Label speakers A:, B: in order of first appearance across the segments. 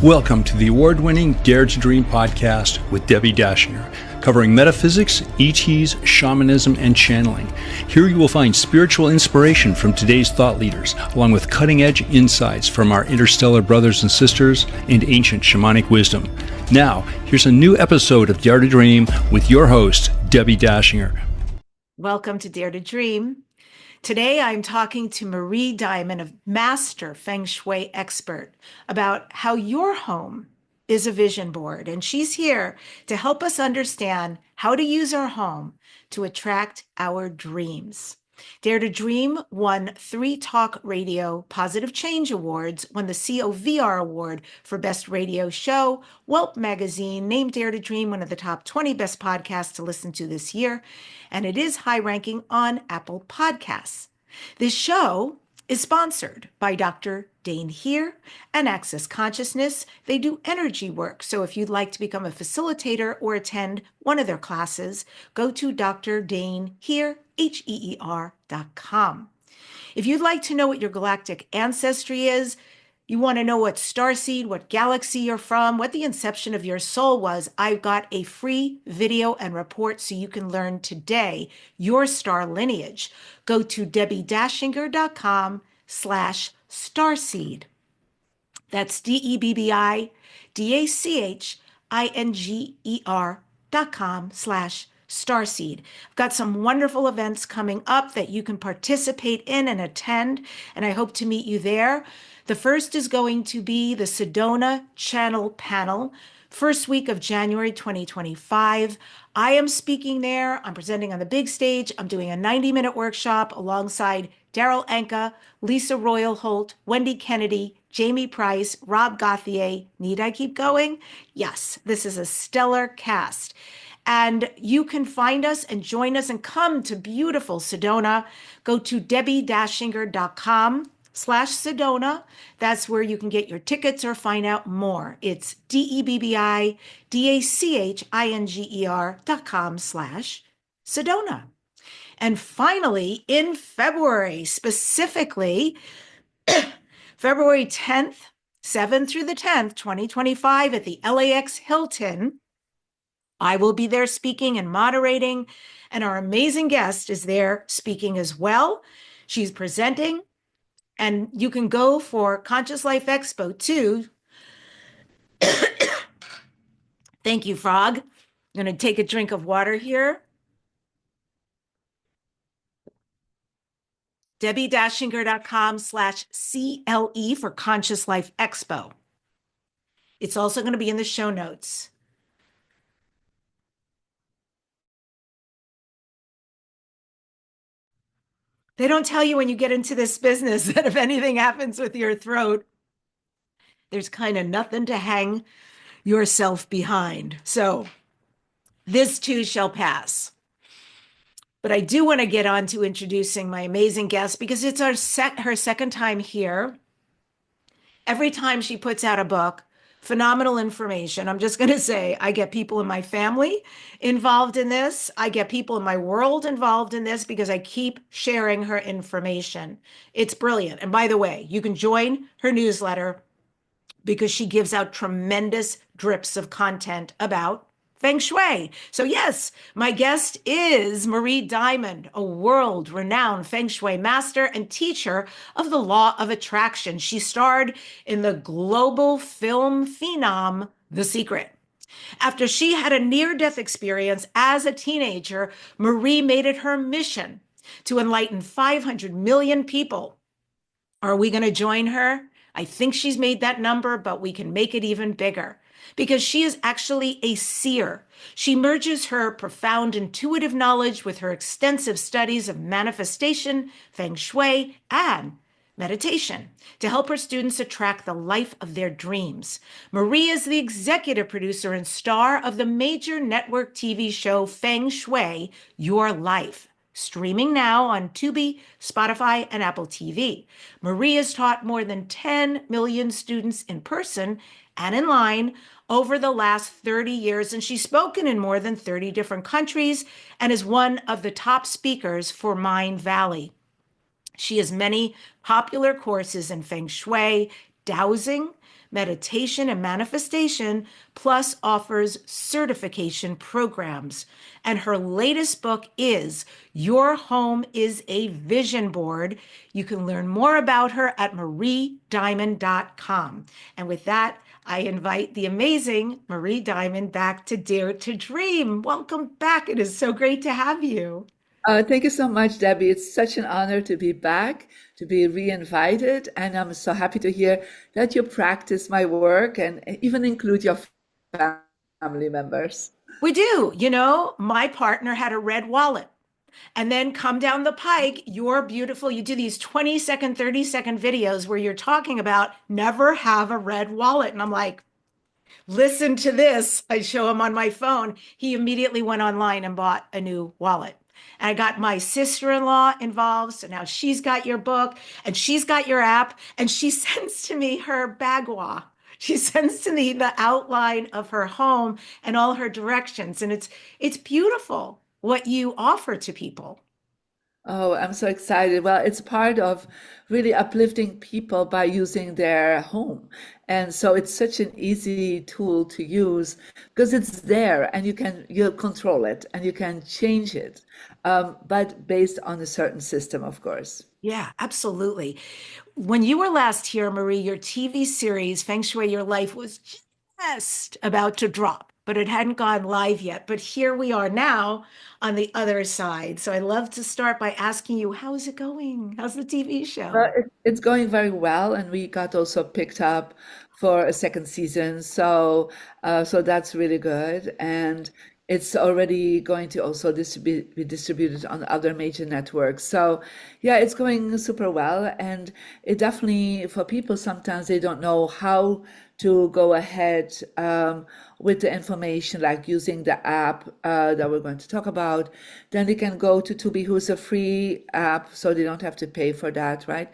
A: Welcome to the award-winning Dare to Dream podcast with Debbi Dachinger, covering metaphysics, ETs, shamanism, and channeling. Here you will find spiritual inspiration from today's thought leaders, along with cutting-edge insights from our interstellar brothers and sisters and ancient shamanic wisdom. Now, here's a new episode of Dare to Dream with your host, Debbi Dachinger.
B: Welcome to Dare to Dream. Today, I'm talking to Marie Diamond, a master Feng Shui expert, about how your home is a vision board. And she's here to help us understand how to use our home to attract our dreams. Dare to Dream won 3 Talk Radio Positive Change Awards, won the COVR Award for Best Radio Show. Whelp Magazine named Dare to Dream one of the top 20 best podcasts to listen to this year, and it is high ranking on Apple Podcasts. This show is sponsored by Dr. Dane Here and Access Consciousness. They do energy work. So if you'd like to become a facilitator or attend one of their classes, go to Dr. Dane Here, HEER.com. If you'd like to know what your galactic ancestry is, you want to know what starseed, what galaxy you're from, what the inception of your soul was, I've got a free video and report so you can learn today your star lineage. Go to DebbiDachinger.com/starseed. That's DebbiDachinger.com/starseed. I've got some wonderful events coming up that you can participate in and attend, and I hope to meet you there. The first is going to be the Sedona Channel Panel, first week of January 2025. I am speaking there. I'm presenting on the big stage. I'm doing a 90-minute workshop alongside Daryl Anka, Lisa Royal Holt, Wendy Kennedy, Jamie Price, Rob Gauthier. Need I keep going? Yes, this is a stellar cast. And you can find us and join us and come to beautiful Sedona. Go to DebbiDachinger.com/Sedona. That's where you can get your tickets or find out more. It's DebbiDachinger.com/Sedona. And finally, in February, specifically, February 10th, 7th through the 10th, 2025 at the LAX Hilton, I will be there speaking and moderating, and our amazing guest is there speaking as well. She's presenting, and you can go for Conscious Life Expo too. Thank you, Frog. I'm going to take a drink of water here. DebbiDachinger.com/CLE for Conscious Life Expo. It's also going to be in the show notes. They don't tell you when you get into this business that if anything happens with your throat, there's kind of nothing to hang yourself behind. So this too shall pass. But I do want to get on to introducing my amazing guest because it's her second time here. Every time she puts out a book, phenomenal information. I'm just going to say, I get people in my family involved in this. I get people in my world involved in this because I keep sharing her information. It's brilliant. And by the way, you can join her newsletter because she gives out tremendous drips of content about Feng Shui. So yes, my guest is Marie Diamond, a world-renowned Feng Shui master and teacher of the law of attraction. She starred in the global film phenom, The Secret. After she had a near-death experience as a teenager, Marie made it her mission to enlighten 500 million people. Are we going to join her? I think she's made that number, but we can make it even bigger. Because she is actually a seer. She merges her profound intuitive knowledge with her extensive studies of manifestation, Feng Shui, and meditation to help her students attract the life of their dreams. Marie is the executive producer and star of the major network TV show Feng Shui, Your Life, streaming now on Tubi, Spotify, and Apple TV. Marie has taught more than 10 million students in person and in line over the last 30 years, and she's spoken in more than 30 different countries and is one of the top speakers for Mind Valley. She has many popular courses in Feng Shui, dowsing, meditation and manifestation, plus offers certification programs. And her latest book is Your Home is a Vision Board. You can learn more about her at mariediamond.com. And with that, I invite the amazing Marie Diamond back to Dare to Dream. Welcome back. It is so great to have you.
C: Thank you so much, Debbie. It's such an honor to be back, to be re-invited, and I'm so happy to hear that you practice my work and even include your family members.
B: We do. You know, my partner had a red wallet. And then come down the pike, you're beautiful. You do these 20-second, 30-second videos where you're talking about never have a red wallet. And I'm like, listen to this. I show him on my phone. He immediately went online and bought a new wallet. And I got my sister-in-law involved. So now she's got your book and she's got your app and she sends to me her bagua. She sends to me the outline of her home and all her directions. And it's beautiful what you offer to people.
C: Oh, I'm so excited. Well, it's part of really uplifting people by using their home. And so it's such an easy tool to use because it's there and you control it and you can change it, but based on a certain system, of course.
B: Yeah, absolutely. When you were last here, Marie, your TV series, Feng Shui Your Life, was just about to drop, but it hadn't gone live yet. But here we are now on the other side. So I love to start by asking you, how is it going? How's the TV
C: Well,
B: show?
C: it's going very well, and we got also picked up for a second season. So that's really good, and it's already going to also be distributed on other major networks. So, yeah, it's going super well, and it definitely for people sometimes they don't know how to go ahead with the information, like using the app that we're going to talk about. Then they can go to Tubi, who's a free app, so they don't have to pay for that, right?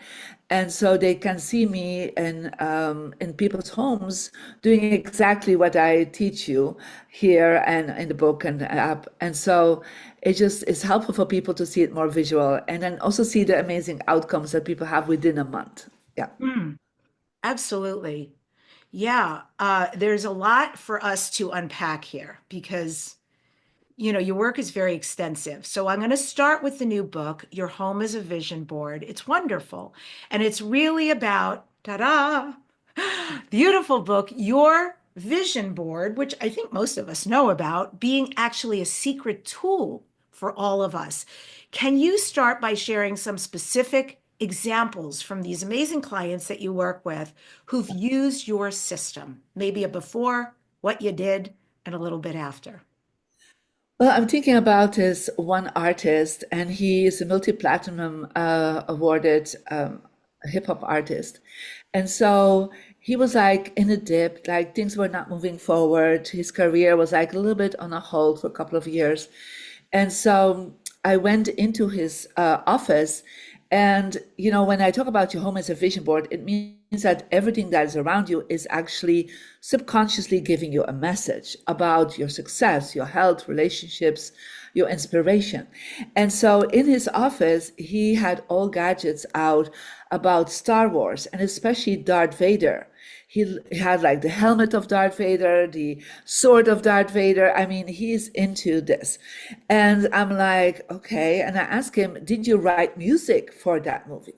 C: And so they can see me in people's homes doing exactly what I teach you here and in the book and the app. And so it just is helpful for people to see it more visual and then also see the amazing outcomes that people have within a month. Yeah.
B: Mm, absolutely. Yeah, there's a lot for us to unpack here because, you know, your work is very extensive. So I'm going to start with the new book, Your Home is a Vision Board. It's wonderful. And it's really about, ta-da, beautiful book, your vision board, which I think most of us know about, being actually a secret tool for all of us. Can you start by sharing some specific examples from these amazing clients that you work with who've used your system? Maybe a before, what you did, and a little bit after.
C: Well, I'm thinking about this one artist, and he is a multi-platinum awarded hip hop artist. And so he was like in a dip, like things were not moving forward. His career was like a little bit on a hold for a couple of years. And so I went into his office. And, you know, when I talk about your home as a vision board, it means that everything that is around you is actually subconsciously giving you a message about your success, your health, relationships, your inspiration. And so in his office, he had all gadgets out about Star Wars and especially Darth Vader. He had like the helmet of Darth Vader, the sword of Darth Vader. I mean, he's into this. And I'm like, okay. And I asked him, did you write music for that movie?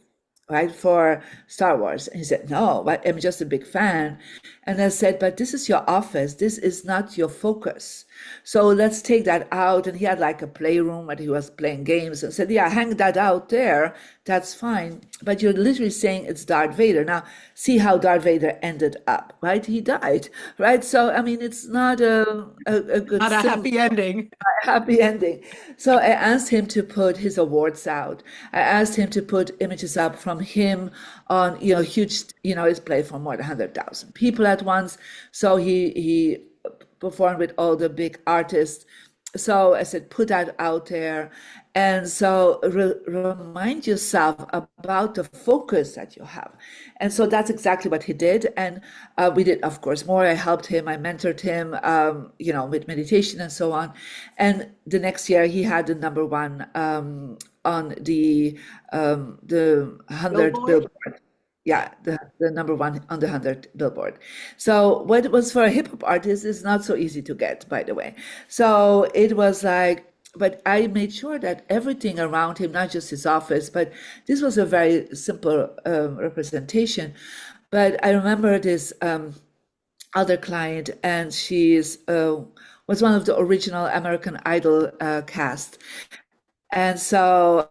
C: Right, for Star Wars. And he said, no, but I'm just a big fan. And I said, but this is your office. This is not your focus. So let's take that out. And he had like a playroom where he was playing games and said, yeah, hang that out there. That's fine. But you're literally saying it's Darth Vader. Now, see how Darth Vader ended up, right? He died, right? So, I mean, it's not a good
B: Not a happy ending.
C: happy ending. So I asked him to put his awards out. I asked him to put images up from him on, you know, huge, you know, he's played for more than 100,000 people at once. So he performed with all the big artists. So I said, put that out there. And so remind yourself about the focus that you have. And so that's exactly what he did. And we did, of course, more. I helped him. I mentored him, you know, with meditation and so on. And the next year he had the number one on the 100
B: Billboard?
C: Billboard. Yeah, the number one on the 100 Billboard. So what was for a hip hop artist is not so easy to get, by the way. So it was like, but I made sure that everything around him, not just his office, but this was a very simple representation. But I remember this other client, and she's was one of the original American Idol cast, and so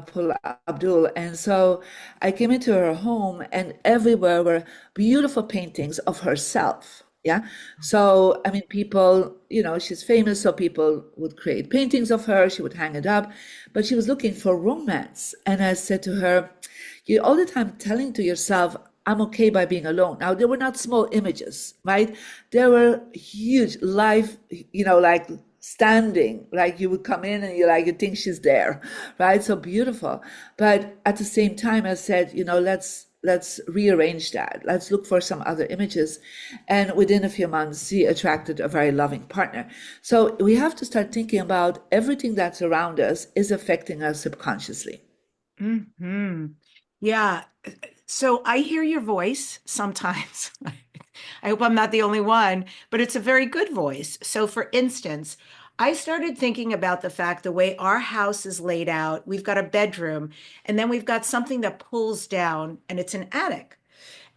C: Paul Abdul. And so I came into her home, and everywhere were beautiful paintings of herself. Yeah. So, I mean, people, she's famous, so people would create paintings of her. She would hang it up, but she was looking for romance. And I said to her, you all the time telling to yourself, I'm okay by being alone. Now, they were not small images, right? They were huge, life, like standing, like you would come in and you think she's there, right? So beautiful. But at the same time, I said, let's rearrange that. Let's look for some other images. And within a few months, she attracted a very loving partner. So we have to start thinking about everything that's around us is affecting us subconsciously.
B: Hmm. Yeah. So I hear your voice sometimes. I hope I'm not the only one, but it's a very good voice. So, for instance, I started thinking about the fact the way our house is laid out, we've got a bedroom, and then we've got something that pulls down, and it's an attic.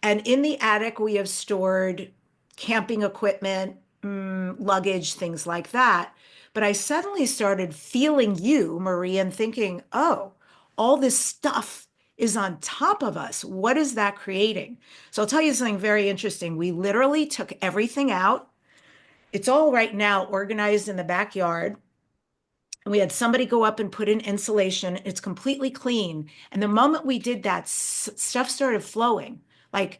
B: And in the attic, we have stored camping equipment, luggage, things like that. But I suddenly started feeling you, Marie, and thinking, oh, all this stuff is on top of us. What is that creating? So I'll tell you something very interesting. We literally took everything out. It's all right now organized in the backyard. We had somebody go up and put in insulation. It's completely clean. And the moment we did that, stuff started flowing, like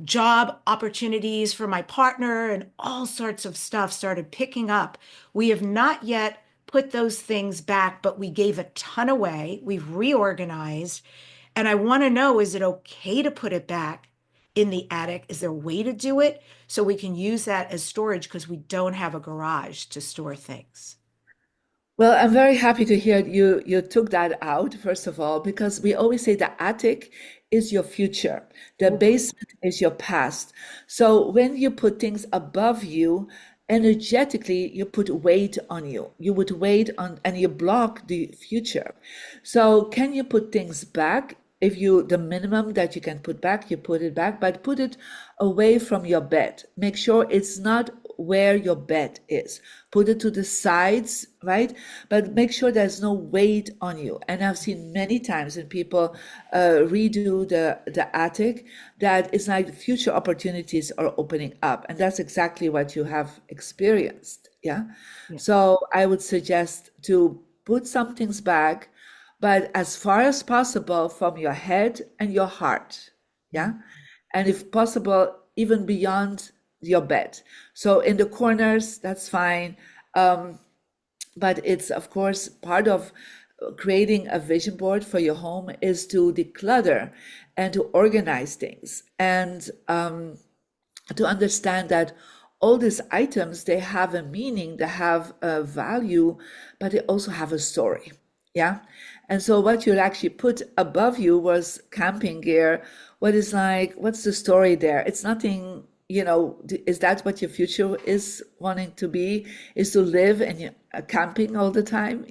B: job opportunities for my partner and all sorts of stuff started picking up. We have not yet put those things back, but we gave a ton away. We've reorganized. And I want to know, is it okay to put it back in the attic? Is there a way to do it so we can use that as storage because we don't have a garage to store things?
C: Well, I'm very happy to hear you took that out, first of all, because we always say the attic is your future, the basement is your past. So when you put things above you, energetically, you put weight on you. You would weight on and you block the future. So can you put things back? If you, the minimum that you can put back, you put it back, but put it away from your bed. Make sure it's not where your bed is. Put it to the sides, right? But make sure there's no weight on you. And I've seen many times when people redo the attic that it's like future opportunities are opening up. And that's exactly what you have experienced. Yeah.
B: Yeah.
C: So I would suggest to put some things back, but as far as possible from your head and your heart. Yeah. And if possible, even beyond your bed. So in the corners, that's fine. But it's, of course, part of creating a vision board for your home is to declutter and to organize things and to understand that all these items, they have a meaning, they have a value, but they also have a story. Yeah. And so what you actually put above you was camping gear. What's the story there? It's nothing, is that what your future is wanting to be? Is to live and camping all the time?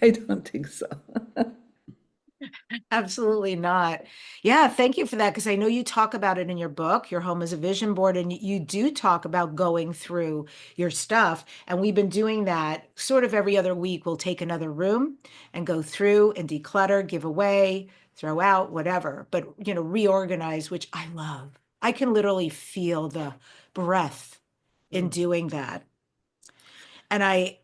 C: I don't think so.
B: Absolutely not. Yeah, thank you for that because I know you talk about it in your book, Your Home is a Vision Board, and you do talk about going through your stuff. And we've been doing that sort of every other week. We'll take another room and go through and declutter, give away, throw out, whatever, but reorganize, which I love. I can literally feel the breath in doing that. And I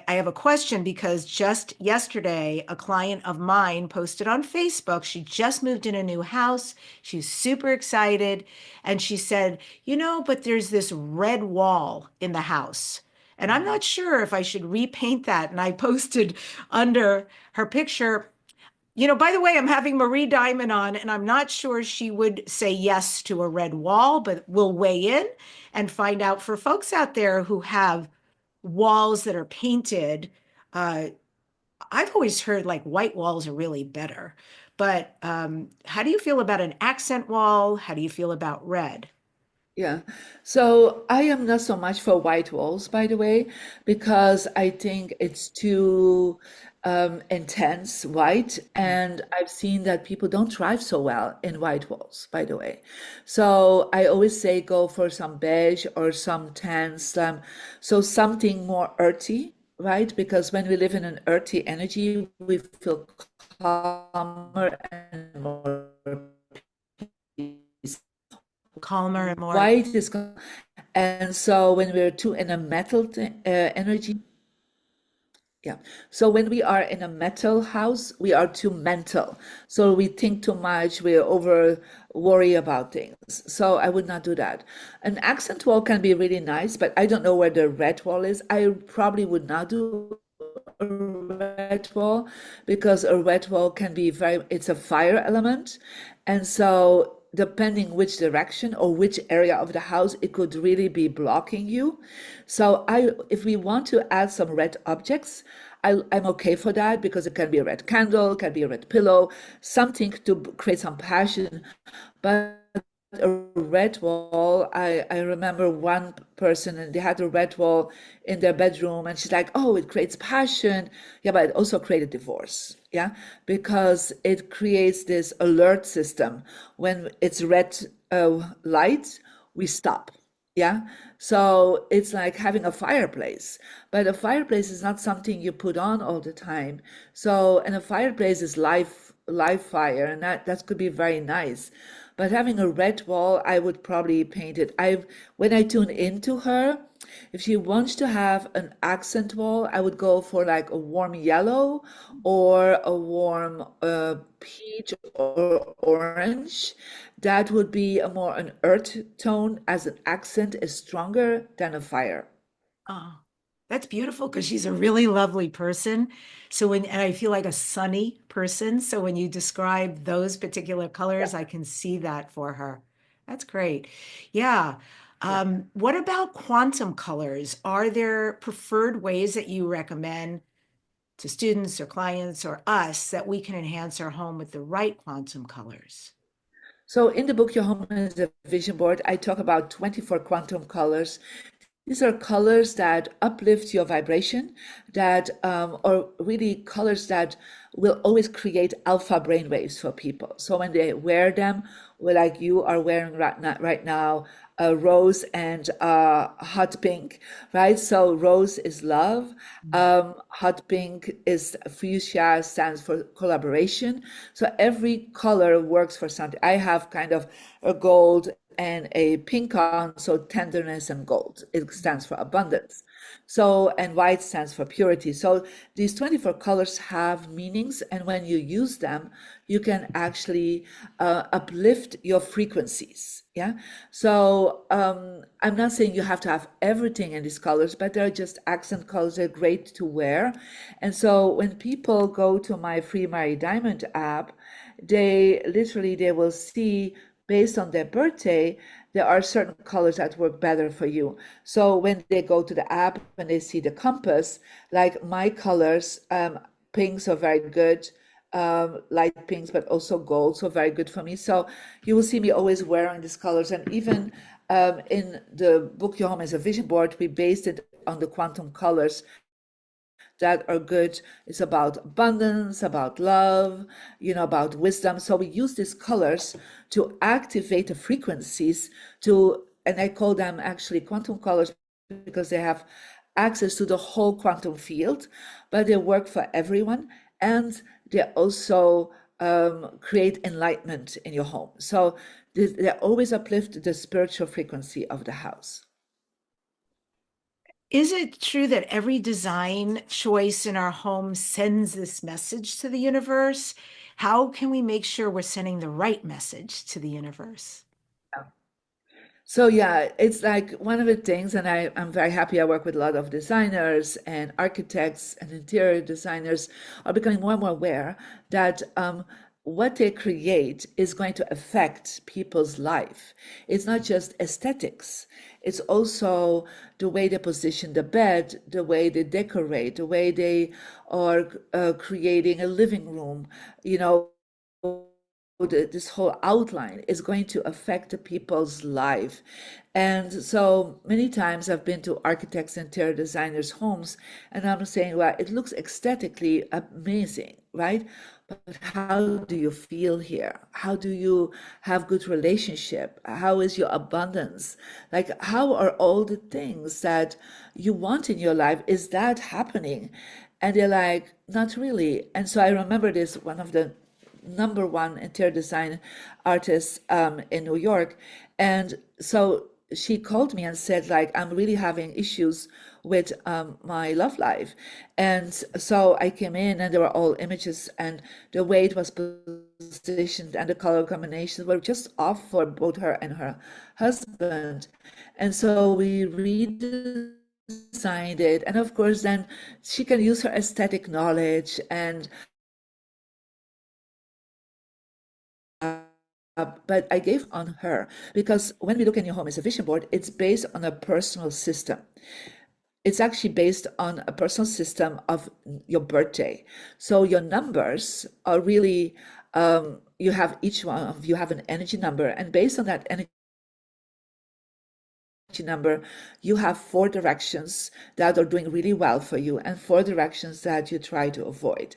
B: have a question because just yesterday, a client of mine posted on Facebook. She just moved in a new house. She's super excited. And she said, but there's this red wall in the house. And I'm not sure if I should repaint that. And I posted under her picture, by the way, I'm having Marie Diamond on, and I'm not sure she would say yes to a red wall, but we'll weigh in and find out for folks out there who have walls that are painted. Uh, I've always heard like white walls are really better, But how do you feel about an accent wall? How do you feel about red?
C: Yeah. So I am not so much for white walls, by the way, because I think it's too intense white. And I've seen that people don't thrive so well in white walls, by the way. So I always say go for some beige or some tan, so something more earthy, right? Because when we live in an earthy energy, we feel calmer and more peaceful.
B: Calmer and more.
C: White is, and so when we're too in a metal energy, yeah. So when we are in a metal house, we are too mental. So we think too much, we over worry about things. So I would not do that. An accent wall can be really nice, but I don't know where the red wall is. I probably would not do a red wall because a red wall can be it's a fire element. And so depending which direction or which area of the house, it could really be blocking you. So if we want to add some red objects, I'm okay for that because it can be a red candle, can be a red pillow, something to create some passion. But a red wall, I remember one person and they had a red wall in their bedroom and she's like, oh, it creates passion. Yeah, but it also created divorce. Yeah, because it creates this alert system. When it's red light, we stop. Yeah. So it's like having a fireplace, but a fireplace is not something you put on all the time. So, and a fireplace is live fire, and that could be very nice. But having a red wall, I would probably paint it. When I tune into her, if she wants to have an accent wall, I would go for like a warm yellow or a warm peach or orange. That would be a more an earth tone as an accent is stronger than a fire.
B: Oh, that's beautiful because she's a really lovely person. And I feel like a sunny person. So when you describe those particular
C: Yeah,
B: colors, I can see that for her. That's great. Yeah.
C: yeah.
B: What about quantum colors? Are there preferred ways that you recommend to students or clients or us that we can enhance our home with the right quantum colors?
C: So in the book, Your Home is a Vision Board, I talk about 24 quantum colors. These are colors that uplift your vibration, that or really colors that will always create alpha brain waves for people. So when they wear them, like you are wearing right now, rose and hot pink, right? So rose is love, hot pink is fuchsia, stands for collaboration. So every color works for something. I have kind of a gold and a pink on, so tenderness and gold. It stands for abundance. So, and white stands for purity. So these 24 colors have meanings, and when you use them, you can actually uplift your frequencies. Yeah. So I'm not saying you have to have everything in these colors, but they're just accent colors. They're great to wear. And so when people go to my free Mary Diamond app, they will see based on their birthday, there are certain colors that work better for you. So when they go to the app and they see the compass, like my colors, pinks are very good, light pinks, but also gold, so very good for me. So you will see me always wearing these colors. And even in the book Your Home is a Vision Board, we based it on the quantum colors that are good. It's about abundance, about love, about wisdom. So we use these colors to activate the frequencies and I call them actually quantum colors because they have access to the whole quantum field, but they work for everyone. And they also create enlightenment in your home. So they always uplift the spiritual frequency of the house.
B: Is it true that every design choice in our home sends this message to the universe? How can we make sure we're sending the right message to the universe?
C: So yeah, it's like one of the things, and I'm very happy I work with a lot of designers and architects and interior designers are becoming more and more aware that what they create is going to affect people's life. It's not just aesthetics. It's also the way they position the bed, the way they decorate, the way they are creating a living room, you know, this whole outline is going to affect the people's life. And so many times I've been to architects and interior designers' homes, and I'm saying, well, it looks aesthetically amazing, right? But how do you feel here? How do you have good relationship? How is your abundance? Like, how are all the things that you want in your life? Is that happening? And they're like, not really. And so I remember this, one of the number one interior design artists in New York. And so she called me and said, like, I'm really having issues with my love life. And so I came in and there were all images, and the way it was positioned and the color combinations were just off for both her and her husband. And so we redesigned it. And of course, then she can use her aesthetic knowledge and but I gave on her, because when we look in your home as a vision board, it's based on a personal system. It's actually based on a personal system of your birthday. So your numbers are really, you have each one of you have an energy number, and based on that energy number, you have 4 directions that are doing really well for you and 4 directions that you try to avoid.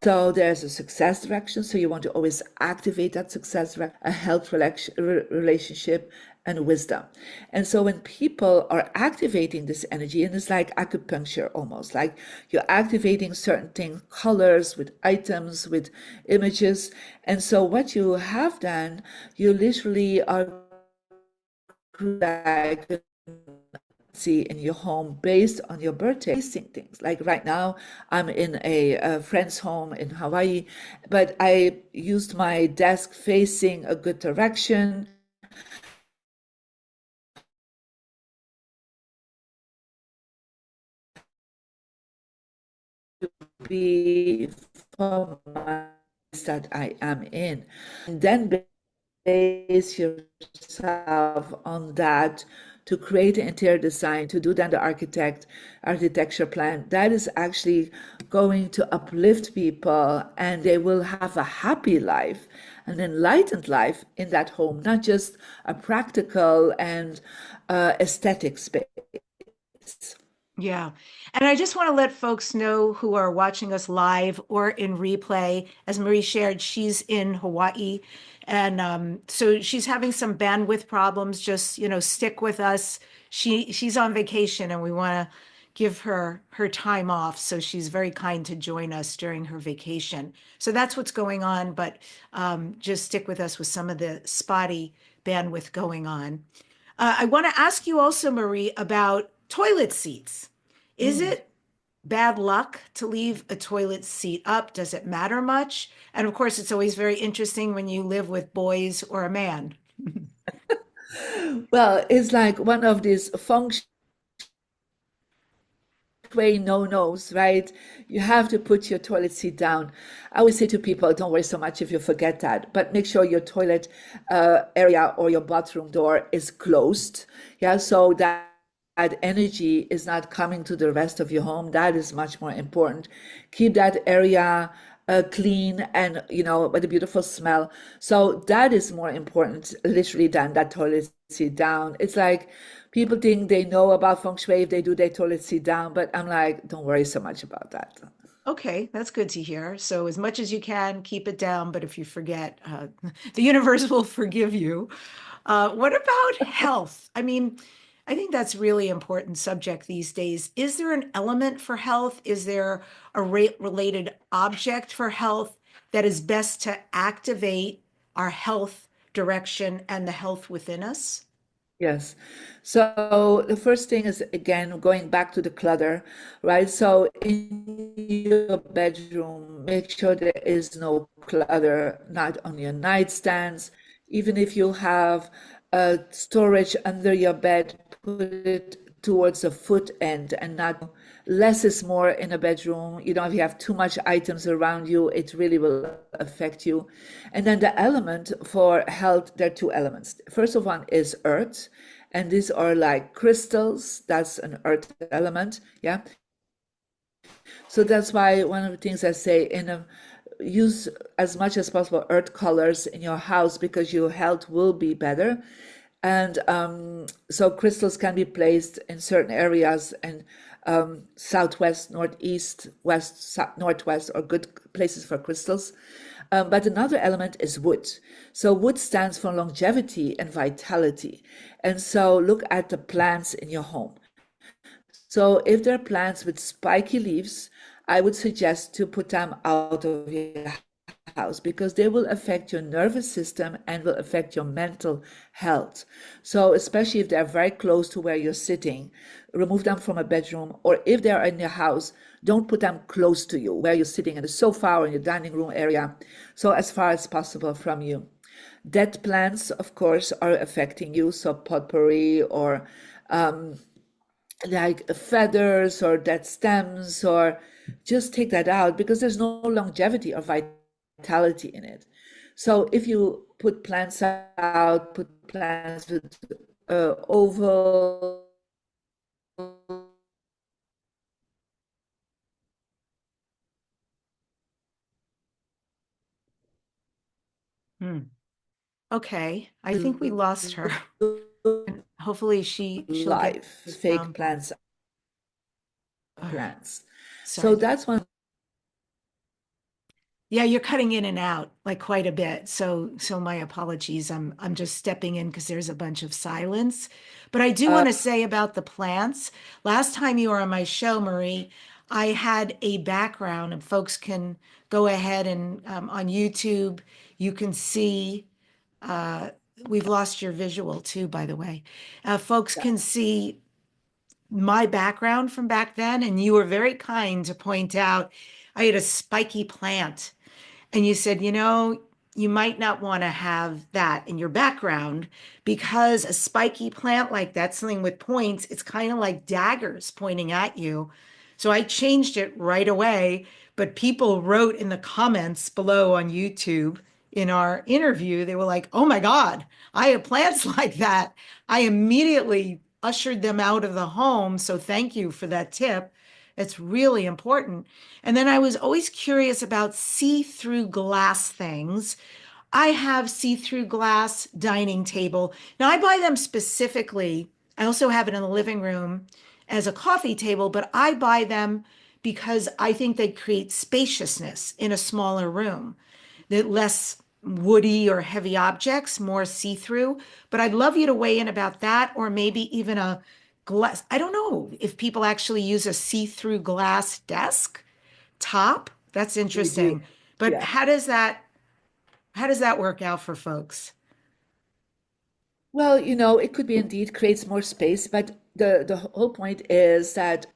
C: So there's a success direction. So you want to always activate that success direction, a health relationship, and wisdom. And so when people are activating this energy, and it's like acupuncture almost, like you're activating certain things, colors with items, with images. And so what you have done, you literally are like see in your home based on your birthday things. Like right now I'm in a friend's home in Hawaii, but I used my desk facing a good direction. To be from that I am in, and then base yourself on that to create an interior design, to do then the architecture plan. That is actually going to uplift people, and they will have a happy life, an enlightened life in that home, not just a practical and aesthetic space.
B: Yeah. And I just want to let folks know who are watching us live or in replay. As Marie shared, she's in Hawaii. And so she's having some bandwidth problems. Just, stick with us. She's on vacation and we want to give her time off. So she's very kind to join us during her vacation. So that's what's going on. But just stick with us with some of the spotty bandwidth going on. I want to ask you also, Marie, about toilet seats. Is it bad luck to leave a toilet seat up? Does it matter much? And of course, it's always very interesting when you live with boys or a man.
C: Well, it's like one of these feng shui no-nos, right? You have to put your toilet seat down. I always say to people, don't worry so much if you forget that, but make sure your toilet area or your bathroom door is closed. Yeah, so that energy is not coming to the rest of your home. That is much more important. Keep that area clean and, with a beautiful smell. So that is more important, literally, than that toilet seat down. It's like people think they know about feng shui if they do their toilet seat down, but I'm like, don't worry so much about that.
B: Okay, that's good to hear. So as much as you can, keep it down. But if you forget, the universe will forgive you. What about health? I mean, I think that's really important subject these days. Is there an element for health? Is there a related object for health that is best to activate our health direction and the health within us?
C: Yes. So the first thing is, again, going back to the clutter, right? So in your bedroom, make sure there is no clutter, not on your nightstands. Even if you have storage under your bed, put it towards the foot end and not less is more in a bedroom. If you have too much items around you, it really will affect you. And then the element for health, there are 2 elements. First of one is earth, and these are like crystals. That's an earth element. Yeah. So that's why one of the things I say use as much as possible earth colors in your house because your health will be better. And so crystals can be placed in certain areas, and southwest, northeast, west, northwest are good places for crystals. But another element is wood. So wood stands for longevity and vitality. And so look at the plants in your home. So if there are plants with spiky leaves, I would suggest to put them out of your house because they will affect your nervous system and will affect your mental health. So especially if they're very close to where you're sitting, remove them from a bedroom, or if they're in your house, don't put them close to you where you're sitting in the sofa or in your dining room area. So as far as possible from you. Dead plants, of course, are affecting you. So potpourri or like feathers or dead stems, or just take that out because there's no longevity or vitality in it. So if you put plants out, put plants with oval.
B: Hmm. Okay, I think we lost her. And hopefully she'll get
C: Life,
B: this
C: fake
B: down.
C: plants,
B: Ugh,
C: plants. So
B: sorry.
C: that's one.
B: Yeah, you're cutting in and out like quite a bit. So my apologies. I'm just stepping in because there's a bunch of silence. But I do want to say about the plants. Last time you were on my show, Marie, I had a background, and folks can go ahead and on YouTube, you can see. Uh, we've lost your visual too, by the way. Folks can see my background from back then, and you were very kind to point out I had a spiky plant and you said, you might not want to have that in your background because a spiky plant like that, something with points, it's kind of like daggers pointing at you. So I changed it right away. But people wrote in the comments below on YouTube in our interview, they were like, oh my God, I have plants like that. I immediately ushered them out of the home. So thank you for that tip. It's really important. And then I was always curious about see-through glass things. I have see-through glass dining table. Now I buy them specifically. I also have it in the living room as a coffee table, but I buy them because I think they create spaciousness in a smaller room. That less woody or heavy objects, more see-through. But I'd love you to weigh in about that, or maybe even a glass. I don't know if people actually use a see-through glass desk top. That's
C: We do.
B: interesting. But
C: Yeah.
B: how does that work out for folks?
C: Well, it could be indeed creates more space, but the whole point is that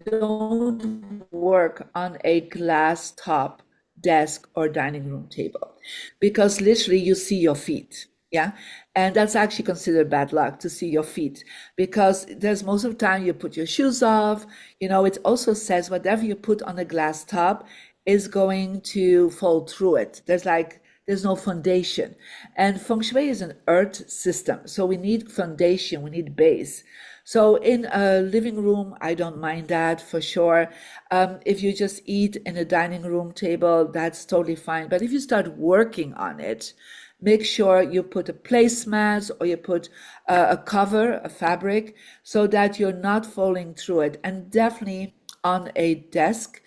C: don't work on a glass top desk or dining room table because literally you see your feet. Yeah. And that's actually considered bad luck to see your feet because there's most of the time you put your shoes off. It also says whatever you put on a glass top is going to fall through it. There's no foundation. And feng shui is an earth system. So we need foundation, we need base. So in a living room, I don't mind that for sure. If you just eat in a dining room table, that's totally fine. But if you start working on it, make sure you put a placemat or you put a cover, a fabric, so that you're not falling through it. And definitely on a desk,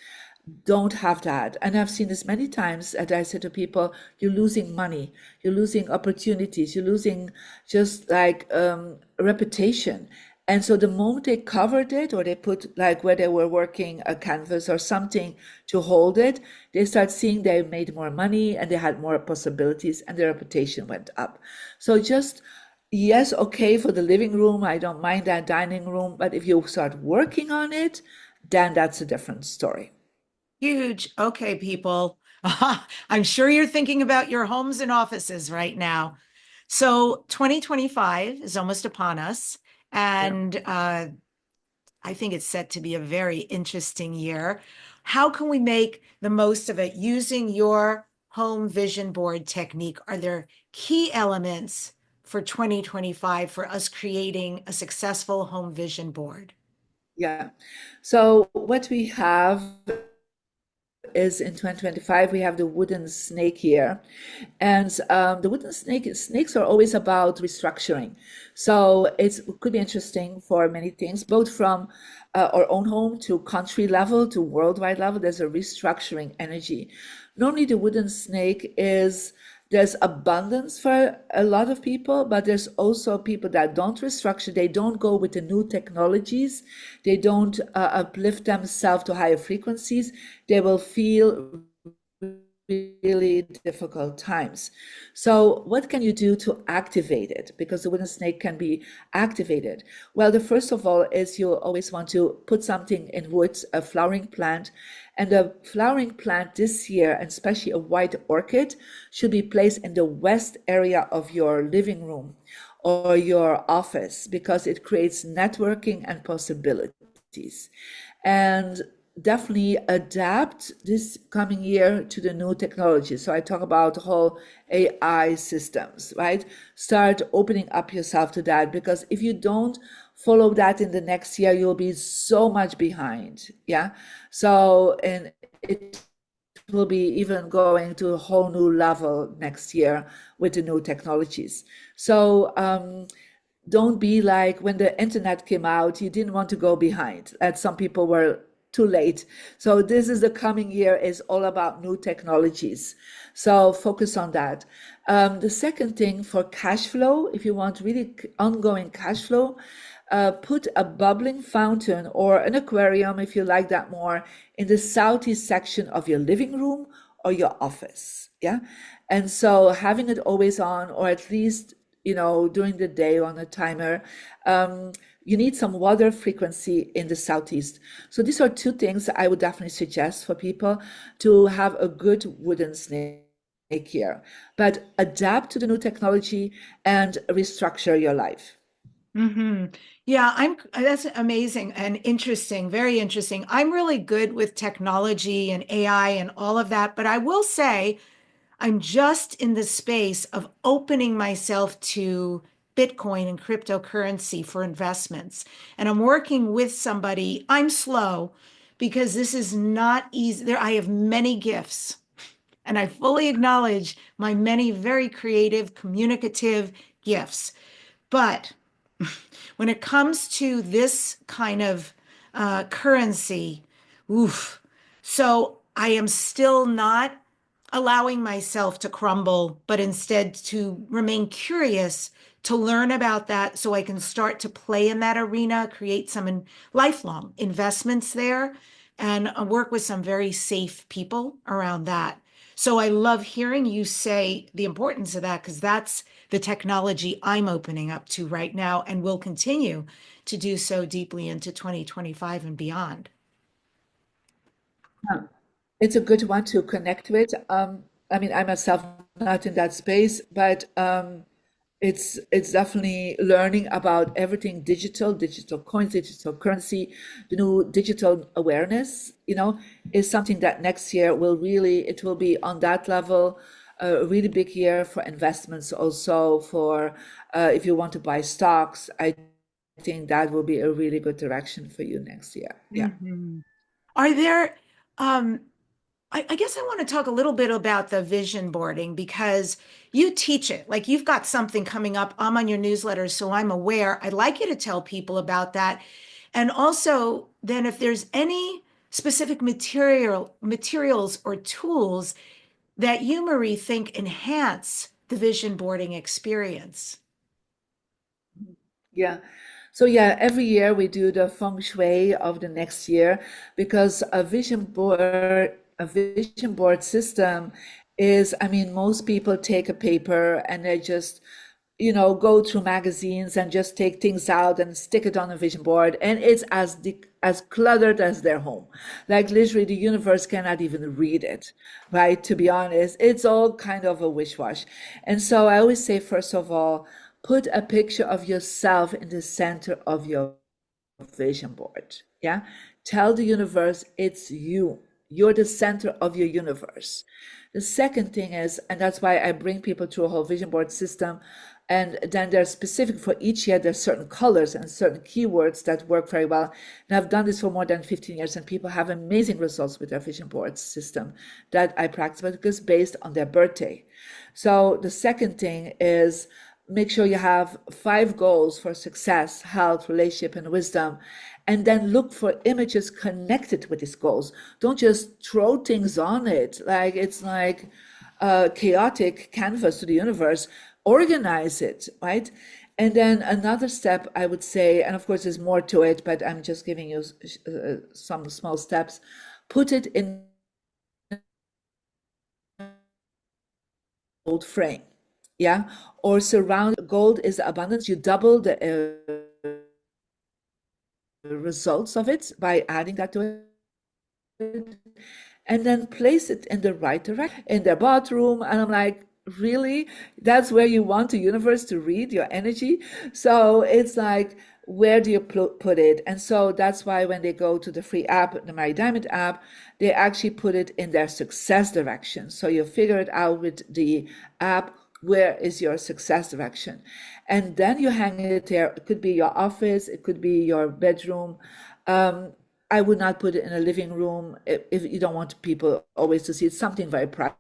C: don't have that. And I've seen this many times that I say to people, you're losing money, you're losing opportunities, you're losing just like reputation. And so the moment they covered it or they put like where they were working a canvas or something to hold it, they start seeing they made more money and they had more possibilities and their reputation went up. So just yes, okay, for the living room, I don't mind that dining room, but if you start working on it, then that's a different story.
B: Huge. Okay, people. I'm sure you're thinking about your homes and offices right now. So 2025 is almost upon us,
C: Yeah.
B: and I think it's set to be a very interesting year. How can we make the most of it using your home vision board technique? Are there key elements for 2025 for us creating a successful home vision board?
C: Yeah. So what we have is in 2025, we have the wooden snake here. And the wooden snakes are always about restructuring. So it could be interesting for many things, both from our own home to country level to worldwide level. There's a restructuring energy. Normally the wooden snake is, there's abundance for a lot of people, but there's also people that don't restructure. They don't go with the new technologies. They don't uplift themselves to higher frequencies. They will feel really difficult times. So what can you do to activate it? Because the wooden snake can be activated. Well, the first of all is you always want to put something in wood, a flowering plant. And the flowering plant this year, and especially a white orchid, should be placed in the west area of your living room or your office, because it creates networking and possibilities. And definitely adapt this coming year to the new technology. So I talk about the whole AI systems, right? Start opening up yourself to that, because if you don't follow that in the next year, you'll be so much behind. Yeah. So, and it will be even going to a whole new level next year with the new technologies. So, don't be like when the internet came out, you didn't want to go behind, and some people were too late. So this is the coming year is all about new technologies. So focus on that. The second thing for cash flow, if you want really ongoing cash flow, put a bubbling fountain or an aquarium, if you like that more, in the southeast section of your living room or your office. Yeah. And so having it always on, or at least, during the day on a timer, you need some water frequency in the southeast. So these are two things I would definitely suggest for people to have a good wooden snake here. But adapt to the new technology and restructure your life.
B: Mm-hmm. Yeah, that's amazing and interesting, very interesting. I'm really good with technology and AI and all of that, but I will say I'm just in the space of opening myself to Bitcoin and cryptocurrency for investments. And I'm working with somebody. I'm slow because this is not easy. There, I have many gifts, and I fully acknowledge my many very creative, communicative gifts. But when it comes to this kind of currency, oof. So I am still not allowing myself to crumble, but instead to remain curious, to learn about that so I can start to play in that arena, create some lifelong investments there, and work with some very safe people around that. So I love hearing you say the importance of that, because that's the technology I'm opening up to right now and will continue to do so deeply into 2025 and beyond.
C: It's a good one to connect with. I mean, I myself not in that space, but it's definitely learning about everything digital, digital coins, digital currency, the new digital awareness, is something that next year it will be on that level, a really big year for investments also for, if you want to buy stocks, I think that will be a really good direction for you next year. Yeah.
B: Mm-hmm. Are there, I guess I want to talk a little bit about the vision boarding, because you teach it. Like, you've got something coming up. I'm on your newsletter, so I'm aware. I'd like you to tell people about that. And also, then if there's any specific materials or tools that you, Marie, think enhance the vision boarding experience.
C: Yeah. So yeah, every year we do the feng shui of the next year, because a vision board system is, I mean, most people take a paper and they just, go through magazines and just take things out and stick it on a vision board, and it's as cluttered as their home. Like literally, the universe cannot even read it, right? To be honest, it's all kind of a wish-wash. And so I always say, first of all, put a picture of yourself in the center of your vision board. Yeah. Tell the universe it's you. You're the center of your universe. The second thing is, and that's why I bring people to a whole vision board system, And then they're specific for each year. There's certain colors and certain keywords that work very well. And I've done this for more than 15 years, and people have amazing results with their vision board system that I practice, but it's based on their birthday. So the second thing is make sure you have 5 goals for success, health, relationship, and wisdom. And then look for images connected with these goals. Don't just throw things on it. Like it's like a chaotic canvas to the universe. Organize it, right? And then another step, I would say, and of course there's more to it, but I'm just giving you some small steps. Put it in gold frame, yeah? Or surround, gold is abundance. You double the results of it by adding that to it. And then place it in the right direction, in their bathroom. And I'm like, really? That's where you want the universe to read your energy? So it's like, where do you put it? And so that's why when they go to the free app, the Mary Diamond app, they actually put it in their success direction. So you figure it out with the app, where is your success direction? And then you hang it there. It could be your office, it could be your bedroom. I would not put it in a living room if you don't want people always to see it. Something very private.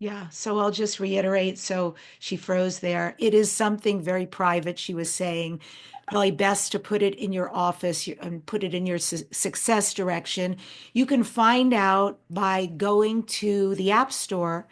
B: Yeah, so I'll just reiterate. So she froze there. It is something very private, she was saying. Probably best to put it in your office and put it in your success direction. You can find out by going to the App Store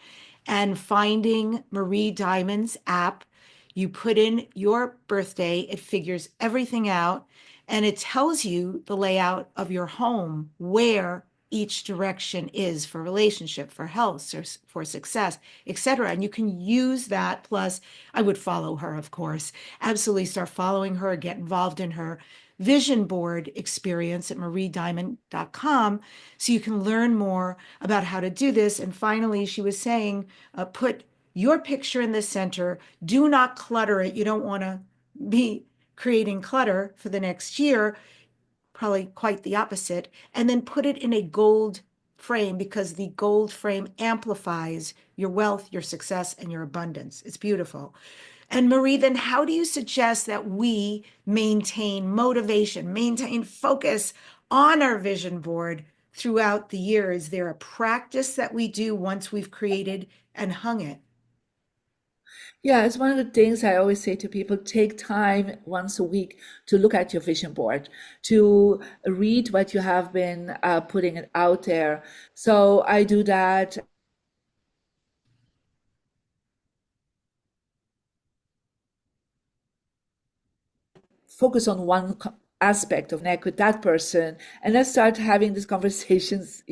B: and finding Marie Diamond's app. You put in your birthday, it figures everything out, and it tells you the layout of your home, where each direction is for relationship, for health, or for success, etc. And you can use that. Plus, I would follow her, of course. Absolutely start following her, get involved in her vision board experience at mariediamond.com so you can learn more about how to do this. And finally, she was saying, put your picture in the center. Do not clutter it. You don't want to be creating clutter for the next year, probably quite the opposite, and then put it in a gold frame because the gold frame amplifies your wealth, your success, and your abundance. It's beautiful. And Marie, then how do you suggest that we maintain motivation, maintain focus on our vision board throughout the year? Is there a practice that we do once we've created and hung it?
C: Yeah, it's one of the things I always say to people, take time once a week to look at your vision board, to read what you have been putting it out there. So I do that. Focus on one aspect of connect with that person, and let's start having these conversations,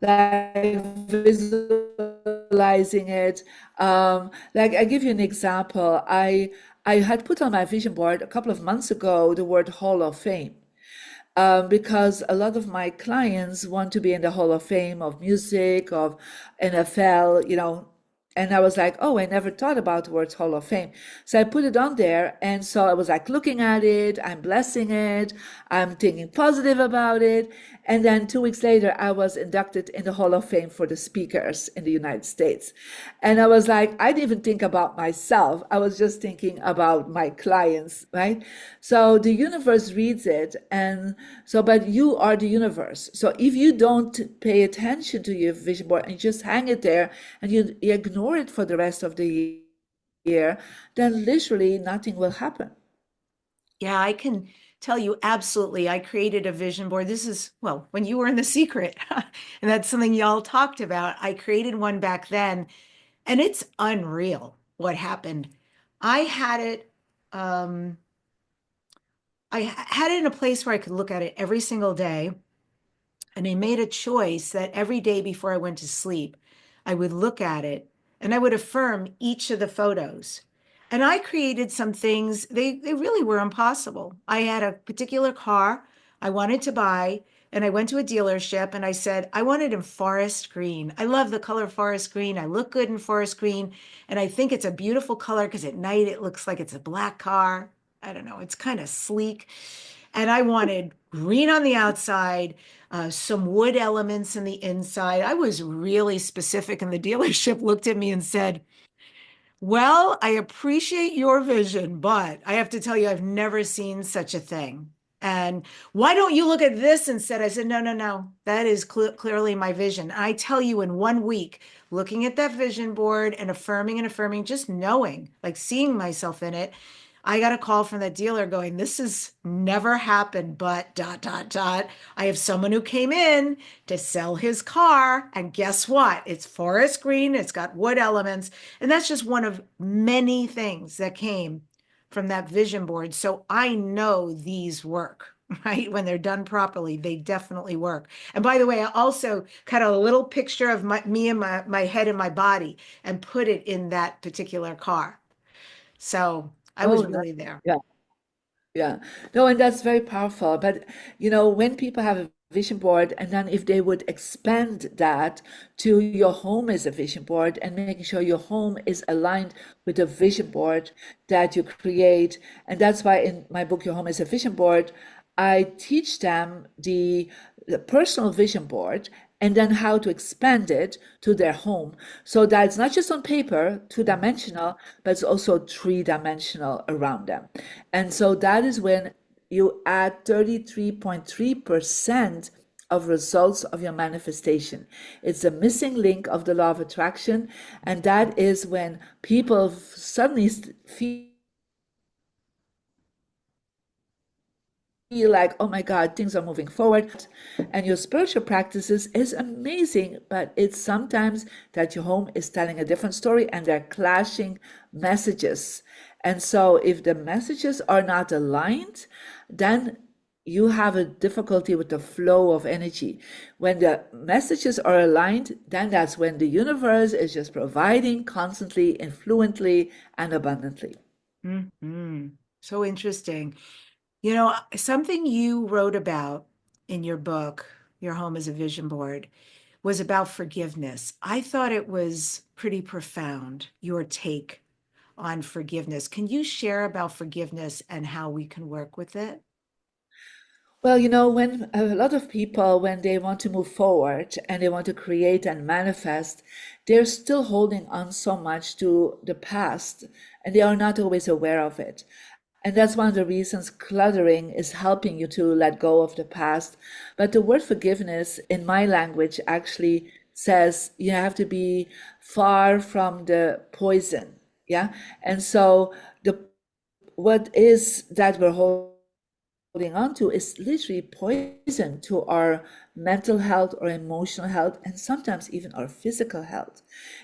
C: like visualizing it. Like I give you an example. I had put on my vision board a couple of months ago the word Hall of Fame. Because a lot of my clients want to be in the Hall of Fame of music, of NFL, and I was like, oh, I never thought about the words Hall of Fame. So I put it on there. And so I was like looking at it, I'm blessing it, I'm thinking positive about it. And then 2 weeks later, I was inducted in the Hall of Fame for the speakers in the United States. And I was like, I didn't even think about myself. I was just thinking about my clients, right? So the universe reads it. And so, but you are the universe. So if you don't pay attention to your vision board and you just hang it there and you ignore it for the rest of the year, then literally nothing will happen.
B: Yeah, I can tell you absolutely. I created a vision board. This is, well, when you were in The Secret, and that's something y'all talked about. I created one back then, and it's unreal what happened. I had it, um, I had it in a place where I could look at it every single day. And I made a choice that every day before I went to sleep, I would look at it and I would affirm each of the photos. And I created some things, they really were impossible. I had a particular car I wanted to buy, and I went to a dealership and I said, I want it in forest green. I love the color forest green. I look good in forest green. And I think it's a beautiful color because at night it looks like it's a black car. I don't know, it's kind of sleek. And I wanted green on the outside, some wood elements in the inside. I was really specific, and the dealership looked at me and said, well, I appreciate your vision, but I have to tell you, I've never seen such a thing. And why don't you look at this instead? I said, no, no, no. That is clearly my vision. I tell you, in 1 week, looking at that vision board and affirming, just knowing, like seeing myself in it, I got a call from that dealer going, this has never happened, but dot, dot, dot. I have someone who came in to sell his car. And guess what? It's forest green, it's got wood elements. And that's just one of many things that came from that vision board. So I know these work, right? When they're done properly, they definitely work. And by the way, I also cut a little picture of me and my head and my body and put it in that particular car. So I was
C: Oh,
B: really there.
C: yeah. Yeah, no, and that's very powerful. But when people have a vision board, and then if they would expand that to your home as a vision board and making sure your home is aligned with the vision board that you create, and that's why in my book, Your Home is a Vision Board, I teach them the personal vision board and then how to expand it to their home. So that it's not just on paper, two-dimensional, but it's also three-dimensional around them. And so that is when you add 33.3% of results of your manifestation. It's the missing link of the law of attraction. And that is when people suddenly feel like, oh my God, things are moving forward. And your spiritual practices is amazing, but it's sometimes that your home is telling a different story and they're clashing messages. And so if the messages are not aligned, then you have a difficulty with the flow of energy. When the messages are aligned, then that's when the universe is just providing constantly, influently, and abundantly.
B: Mm-hmm. So interesting. Something you wrote about in your book, Your Home is a Vision Board, was about forgiveness. I thought it was pretty profound, your take on forgiveness. Can you share about forgiveness and how we can work with it?
C: Well, when a lot of people, when they want to move forward and they want to create and manifest, they're still holding on so much to the past and they are not always aware of it. And that's one of the reasons cluttering is helping you to let go of the past. But the word forgiveness in my language actually says you have to be far from the poison. Yeah. And so what is that we're holding on to is literally poison to our mental health or emotional health, and sometimes even our physical health.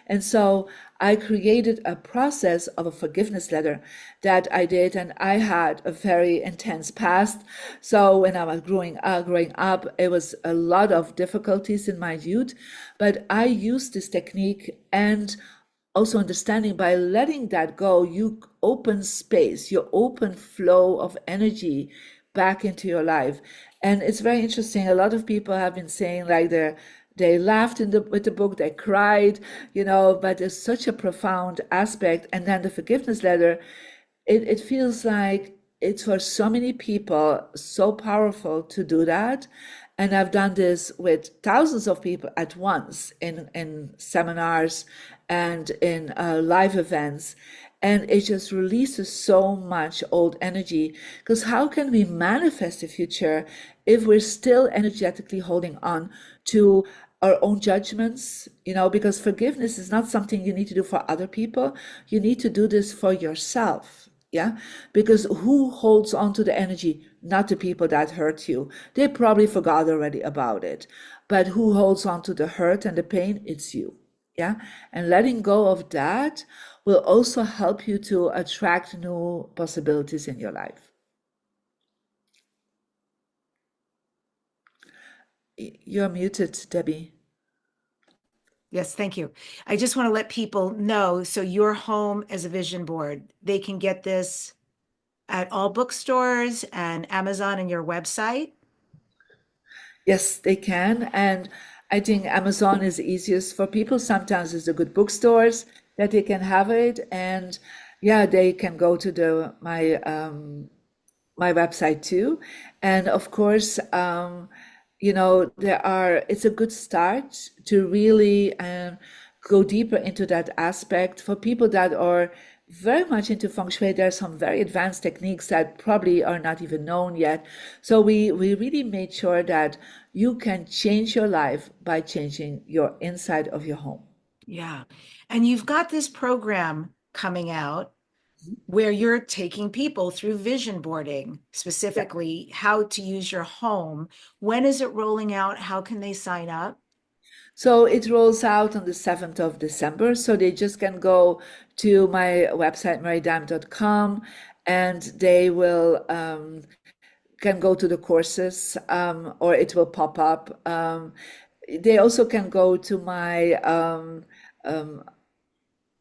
C: And so I created a process of a forgiveness letter that I did, and I had a very intense past. So when I was growing up, it was a lot of difficulties in my youth, but I used this technique and also understanding by letting that go, you open space, you open flow of energy back into your life. And it's very interesting. A lot of people have been saying like they laughed with the book, they cried, but there's such a profound aspect. And then the forgiveness letter, it feels like it's for so many people so powerful to do that. And I've done this with thousands of people at once in seminars and in live events. And it just releases so much old energy. Because how can we manifest the future if we're still energetically holding on to our own judgments? Because forgiveness is not something you need to do for other people. You need to do this for yourself. Yeah, because who holds on to the energy? Not the people that hurt you. They probably forgot already about it. But who holds on to the hurt and the pain? It's you. Yeah, and letting go of that will also help you to attract new possibilities in your life. You're muted, Debbie.
B: Yes, thank you. I just want to let people know, so Your Home as a Vision Board, they can get this at all bookstores and Amazon and your website.
C: Yes, they can. And I think Amazon is easiest for people. Sometimes it's the good bookstores that they can have it. And yeah, they can go to my website too. And of course, it's a good start to really go deeper into that aspect. For people that are very much into feng shui, there are some very advanced techniques that probably are not even known yet. So we really made sure that you can change your life by changing your inside of your home.
B: Yeah. And you've got this program coming out where you're taking people through vision boarding,
C: Yeah.
B: specifically how to use your home. When is it rolling out? How can they sign up?
C: So it rolls out on the 7th of December. So they just can go to my website, marydime.com, and they will can go to the courses, or it will pop up. They also can go to my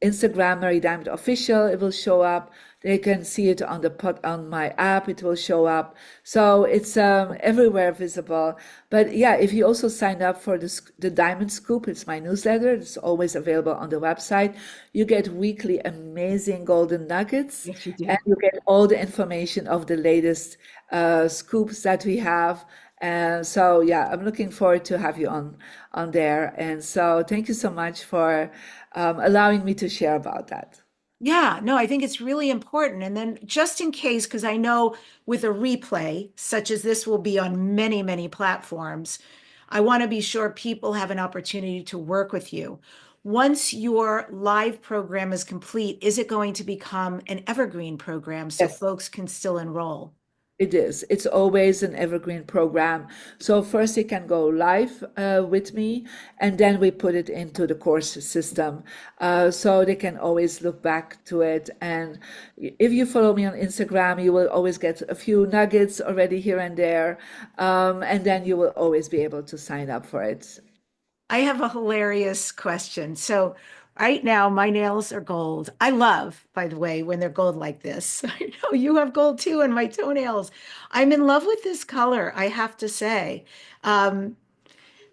C: Instagram, Mary Diamond Official. It will show up. They can see it on on my app. It will show up. So it's everywhere visible. But yeah, if you also sign up for the Diamond Scoop, it's my newsletter. It's always available on the website. You get weekly amazing golden nuggets,
B: Yes, you
C: and
B: do.
C: you get all the information of the latest scoops that we have. And so yeah, I'm looking forward to have you on there. And so thank you so much for allowing me to share about that.
B: Yeah, no, I think it's really important. And then just in case, because I know with a replay, such as this will be on many, many platforms, I want to be sure people have an opportunity to work with you. Once your live program is complete, is it going to become an evergreen program so
C: Yes.
B: folks can still enroll?
C: It is. It's always an evergreen program. So first you can go live with me, and then we put it into the course system. So they can always look back to it. And if you follow me on Instagram, you will always get a few nuggets already here and there. And then you will always be able to sign up for it.
B: I have a hilarious question. So, right now, my nails are gold. I love, by the way, when they're gold like this. I know you have gold too in my toenails. I'm in love with this color, I have to say. Um,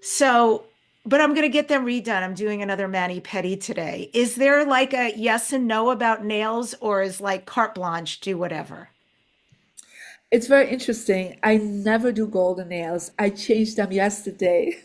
B: so, but I'm going to get them redone. I'm doing another mani-pedi today. Is there like a yes and no about nails, or is like carte blanche, do whatever?
C: It's very interesting. I never do golden nails. I changed them yesterday.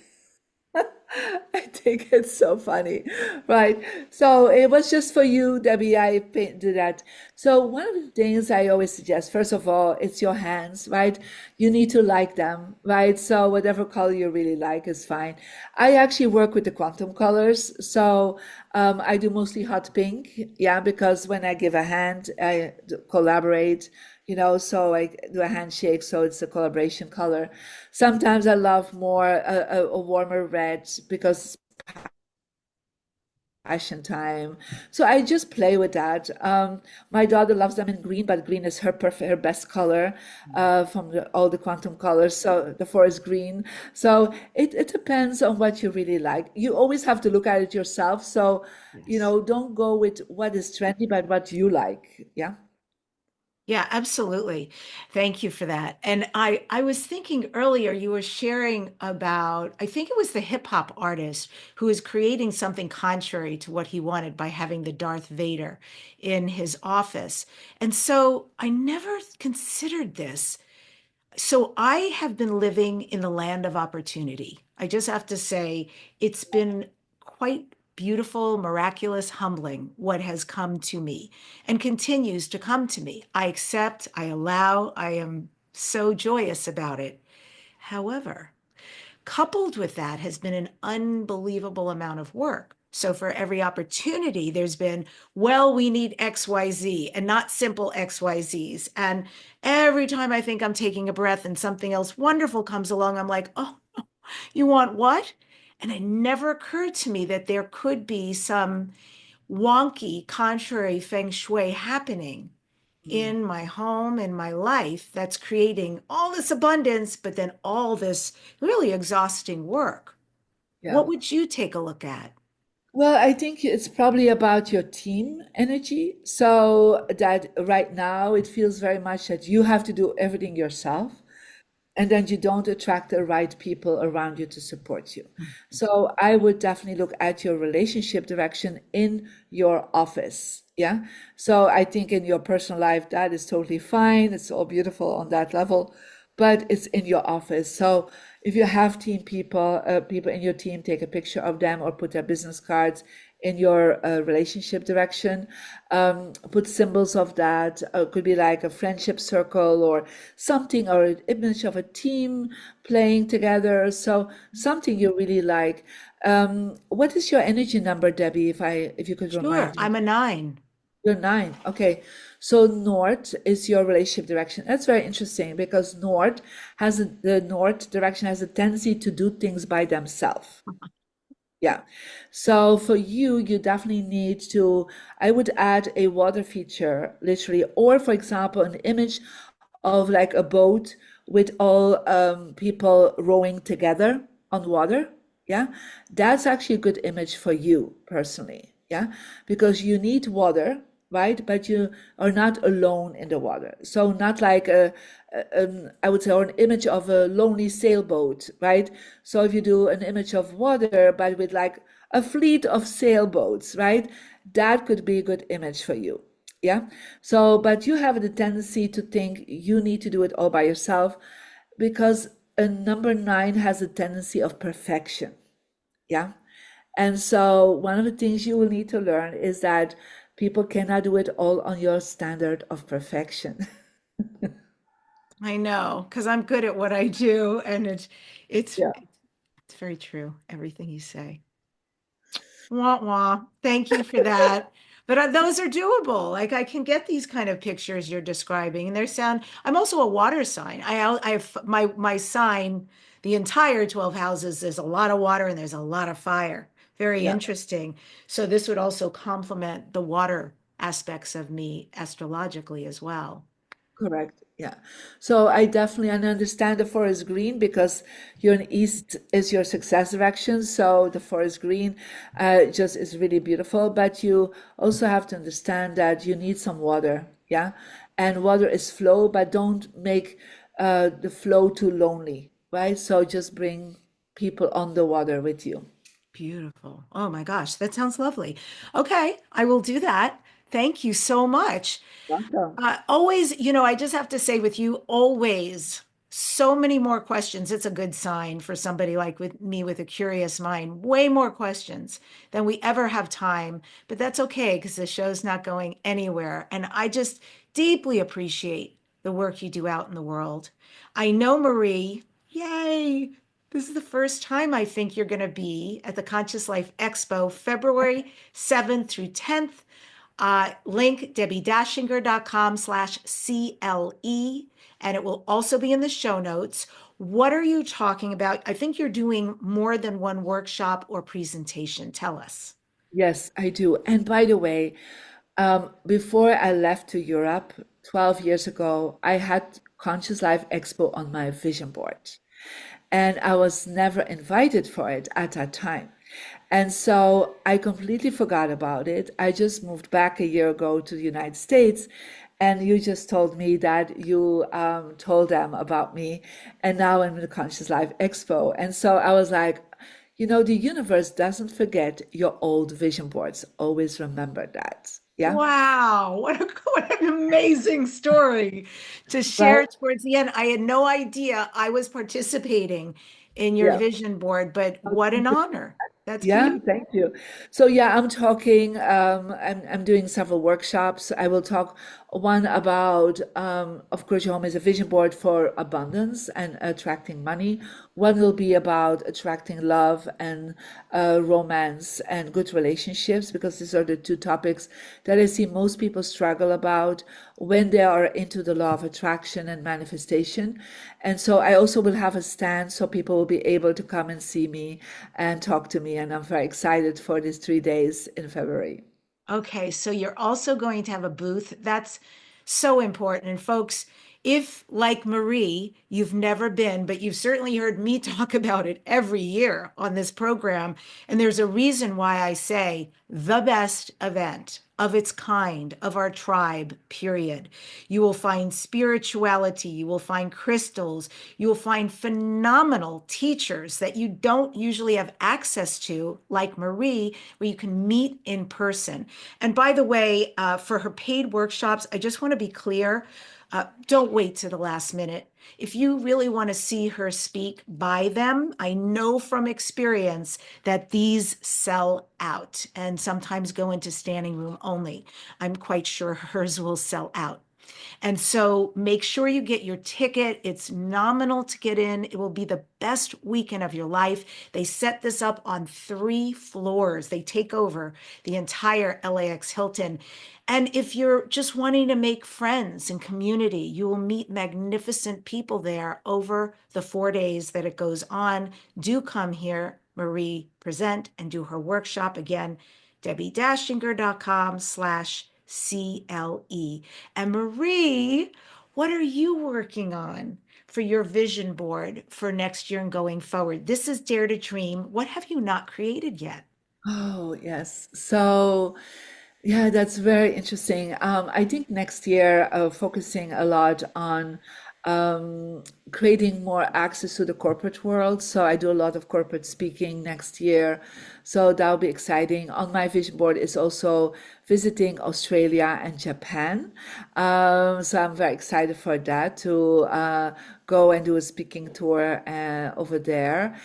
C: I think it's so funny, right? So it was just for you, Debbie. Did that. So one of the things I always suggest, first of all, it's your hands, right? You need to like them, right? So whatever color you really like is fine. I actually work with the quantum colors, so I do mostly hot pink, yeah, because when I give a hand, I collaborate. So I do a handshake, so it's a collaboration color. Sometimes I love more a warmer red because passion time. So I just play with that. My daughter loves them in green, but green is her best color from all the quantum colors. So the forest green. So it depends on what you really like. You always have to look at it yourself. So,
B: Yes.
C: don't go with what is trendy, but what you like. Yeah.
B: Yeah, absolutely. Thank you for that. And I was thinking earlier you were sharing about, I think it was the hip hop artist who was creating something contrary to what he wanted by having the Darth Vader in his office. And so I never considered this. So I have been living in the land of opportunity. I just have to say, it's been quite beautiful, miraculous, humbling what has come to me and continues to come to me. I accept, I allow, I am so joyous about it. However, coupled with that has been an unbelievable amount of work. So for every opportunity, there's been, well, we need XYZ and not simple XYZs. And every time I think I'm taking a breath and something else wonderful comes along, I'm like, oh, you want what? And it never occurred to me that there could be some wonky, contrary feng shui happening
C: Mm.
B: in my home, in my life, that's creating all this abundance, but then all this really exhausting work.
C: Yeah.
B: What would you take a look at?
C: Well, I think it's probably about your team energy. So that right now it feels very much that you have to do everything yourself, and then you don't attract the right people around you to support you. So I would definitely look at your relationship direction in your office. Yeah. So I think in your personal life, that is totally fine. It's all beautiful on that level. but it's in your office. So if you have team people, people in your team, take a picture of them or put their business cards in your relationship direction. Put symbols of that. Could be like a friendship circle or something, or an image of a team playing together. So something you really like. What is your energy number, Debbie? If you could
B: Sure.
C: remind me.
B: I'm a 9.
C: You're 9. Okay. So north is your relationship direction. That's very interesting because the north direction has a tendency to do things by themselves. Yeah. So for you, you definitely need to, I would add a water feature, literally, or for example, an image of like a boat with all people rowing together on water. Yeah. That's actually a good image for you personally. Yeah. Because you need water, right? But you are not alone in the water. So not like I would say, or an image of a lonely sailboat, right? So if you do an image of water, but with like a fleet of sailboats, right? That could be a good image for you. Yeah. So, but you have the tendency to think you need to do it all by yourself because a number 9 has a tendency of perfection. Yeah. And so one of the things you will need to learn is that people cannot do it all on your standard of perfection.
B: I know, because I'm good at what I do, and it's
C: Yeah,
B: it's very true, everything you say. Wah wah. Thank you for that. But those are doable. Like I can get these kind of pictures you're describing, and they sound. I'm also a water sign. I have my sign. The entire 12 houses. There's a lot of water and there's a lot of fire. Very
C: yeah.
B: interesting. So this would also complement the water aspects of me astrologically as well.
C: Correct. Yeah. So I definitely and understand the forest green because your east is your success direction. So the forest green just is really beautiful. But you also have to understand that you need some water. Yeah. And water is flow, but don't make the flow too lonely, right? So just bring people on the water with you.
B: Beautiful. Oh my gosh, that sounds lovely. Okay, I will do that. Thank you so much.
C: Welcome.
B: Always, I just have to say with you, always so many more questions. It's a good sign for somebody like with me with a curious mind. Way more questions than we ever have time. But that's okay because the show's not going anywhere. And I just deeply appreciate the work you do out in the world. I know, Marie, yay. This is the first time I think you're going to be at the Conscious Life Expo, February 7th through 10th. Link debbiedachinger.com/CLE, and it will also be in the show notes. What are you talking about? I think you're doing more than one workshop or presentation. Tell us.
C: Yes, I do. And by the way, before I left to Europe 12 years ago, I had Conscious Life Expo on my vision board. And I was never invited for it at that time. And so I completely forgot about it. I just moved back a year ago to the United States. And you just told me that you told them about me. And now I'm in the Conscious Life Expo. And so I was like, the universe doesn't forget your old vision boards. Always remember that. Yeah.
B: Wow, what an amazing story to
C: Right.
B: share towards the end. I had no idea I was participating in your
C: Yeah.
B: vision board, but what an honor. That's
C: Yeah,
B: beautiful.
C: thank you. So yeah, I'm talking, I'm doing several workshops. I will talk one about, of course, your home is a vision board for abundance and attracting money. One will be about attracting love and romance and good relationships, because these are the two topics that I see most people struggle about when they are into the law of attraction and manifestation. And so I also will have a stand so people will be able to come and see me and talk to me. And I'm very excited for these 3 days in February.
B: Okay, so you're also going to have a booth. That's so important. And folks, if like Marie, you've never been, but you've certainly heard me talk about it every year on this program, and there's a reason why I say the best event of its kind of our tribe, period. You will find spirituality, you will find crystals, you will find phenomenal teachers that you don't usually have access to, like Marie, where you can meet in person. And by the way, for her paid workshops, I just want to be clear, don't wait to the last minute. If you really want to see her speak, buy them. I know from experience that these sell out and sometimes go into standing room only. I'm quite sure hers will sell out. And so make sure you get your ticket. It's nominal to get in. It will be the best weekend of your life. They set this up on 3 floors. They take over the entire LAX Hilton. And if you're just wanting to make friends and community, you will meet magnificent people there over the 4 days that it goes on. Do come here, Marie present and do her workshop again, debbidachinger.com/CLE. And Marie, what are you working on for your vision board for next year and going forward? This is Dare to Dream. What have you not created yet?
C: Oh, yes. So, yeah, that's very interesting. I think next year, focusing a lot on um, creating more access to the corporate world. So I do a lot of corporate speaking next year. So that'll be exciting. On my vision board is also visiting Australia and Japan. So I'm very excited for that to go and do a speaking tour over there.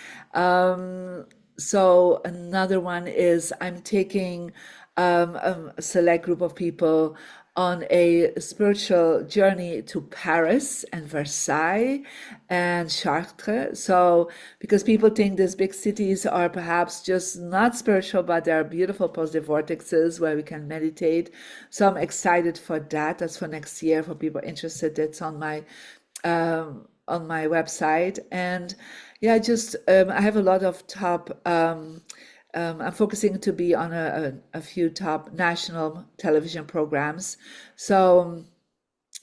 C: So another one is I'm taking a select group of people on a spiritual journey to Paris and Versailles and Chartres. So, because people think these big cities are perhaps just not spiritual, but they are beautiful positive vortexes where we can meditate. So I'm excited for that. That's for next year for people interested. It's on my website. And yeah, just I have a lot of top. I'm focusing to be on a few top national television programs, so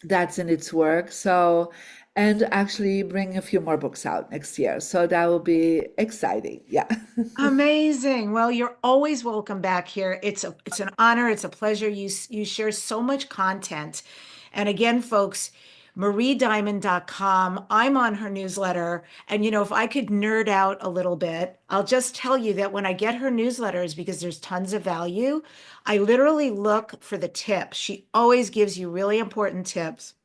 C: that's in its work. So, and actually bring a few more books out next year. So that will be exciting. Yeah.
B: Amazing. Well, you're always welcome back here. It's an honor. It's a pleasure. You share so much content. And again, folks, mariediamond.com. I'm on her newsletter. And if I could nerd out a little bit, I'll just tell you that when I get her newsletters, because there's tons of value, I literally look for the tips. She always gives you really important tips.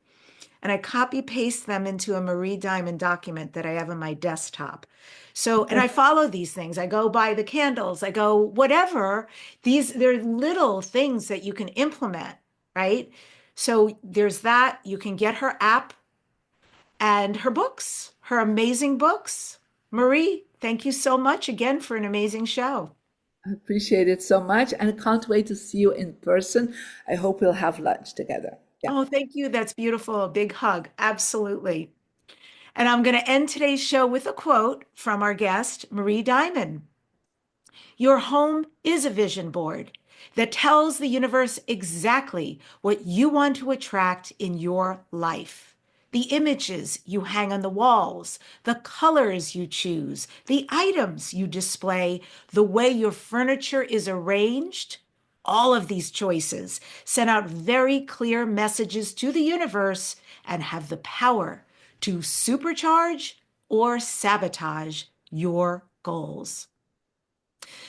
B: And I copy paste them into a Marie Diamond document that I have on my desktop. So, and I follow these things. I go buy the candles, I go whatever. They're little things that you can implement, right? So there's that. You can get her app and her books, her amazing books. Marie, thank you so much again for an amazing show.
C: I appreciate it so much and can't wait to see you in person. I hope we'll have lunch together. Yeah.
B: Oh, thank you. That's beautiful. A big hug. Absolutely. And I'm going to end today's show with a quote from our guest, Marie Diamond. Your home is a vision board that tells the universe exactly what you want to attract in your life. The images you hang on the walls, the colors you choose, the items you display, the way your furniture is arranged, all of these choices send out very clear messages to the universe and have the power to supercharge or sabotage your goals.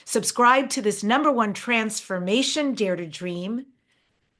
B: Subscribe to this #1 transformation Dare to Dream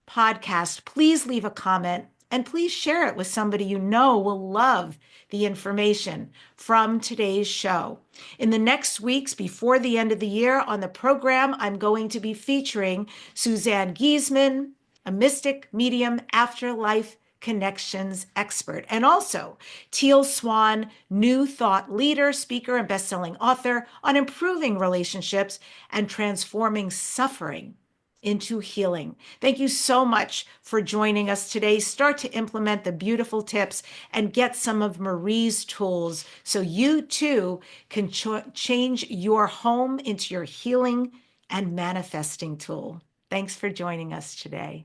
B: podcast. Please leave a comment and please share it with somebody you know will love the information from today's show. In the next weeks before the end of the year on the program, I'm going to be featuring Suzanne Giesman, a mystic, medium, afterlife connections expert, and also Teal Swan, new thought leader, speaker, and best-selling author on improving relationships and transforming suffering into healing. Thank you so much for joining us today. Start to implement the beautiful tips and get some of Marie's tools so you too can change your home into your healing and manifesting tool. Thanks for joining us today.